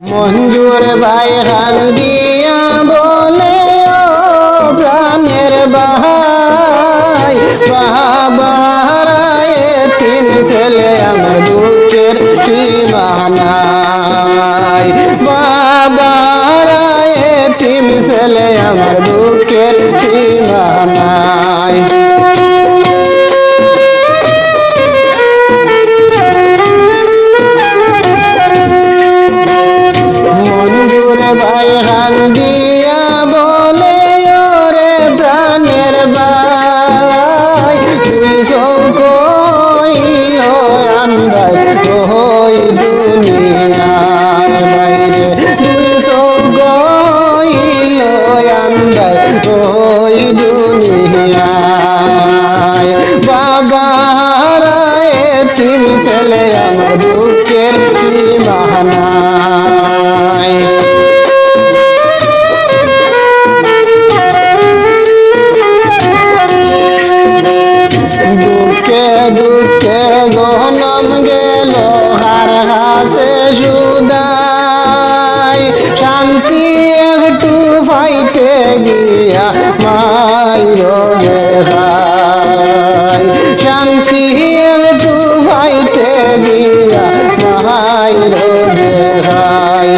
মঞ্জুর ভাই হাল দিয়া বলে ও প্রাণের ভাই বাবারায় তিন ছেলে আমার দুঃখের সীমানায় বাবারায় তিন ছেলে আমার দুঃখের সীমানায় ভাই হাল দিয়া বলে ওরে প্রাণের ভাই তুই সৌকইল আন্দাই ওই দুনিয়ার বাইরে তুই সৌকইল আন্দাই ওই দুনিয়ায় বাবারায় তিন ছেলে আমার দুঃখের সীমানায় দুঃখে জনম গেল হার হাসে সুদাই শান্তি একটু পাইতে গিয়া মাইর খাই শান্তি একটু পাইতে গিয়া মাইর খাই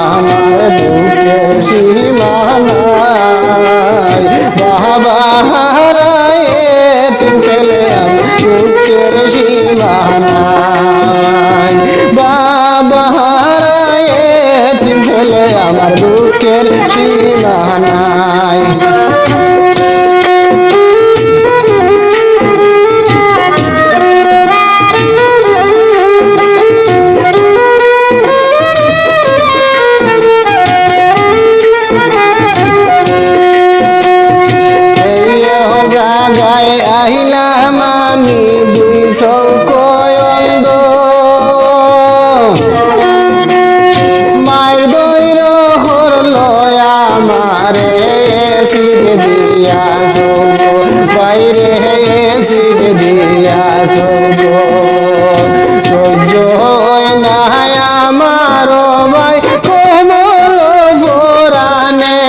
আমার দুঃখের সীমানায় বাবা হারায় তিন ছেলে দুঃখের সীমানায় বাবা হারায় তিন ছেলে আমার দুঃখের সীমানায় জাগায় আহিলাম আমি দুই চৌকয়ন্দ মায়ের দৈর হরল আমারে শিবে দিয়া সৌগ বাইরে শিবে দিয়া সৌগ সহ্য হয় না আমার ভাই কোমল পুরাণে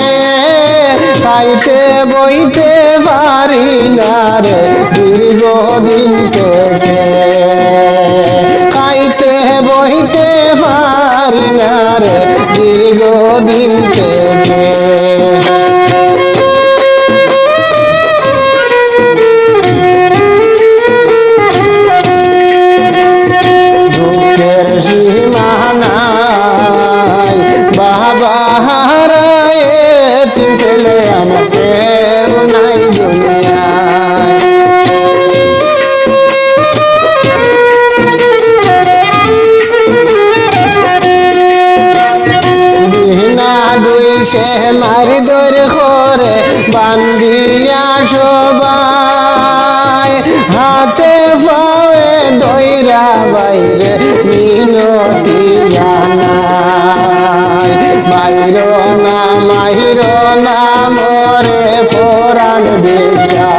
খাইতে বইতে পারি না রে দীর্ঘদিন থেকে খাইতে বইতে পারি না রে দীর্ঘদিন থেকে দুঃখের সীমানায় বাবা হারায় তিন ছেলে আমাকে নাই দুনিয়ায় বিনা দুই সে মারি দরে করে বান্ধিয়া সবাই হাতে পায়ে দইরা বাইরে মিনতি জানাই মাইর না মরে পরাণ দেখা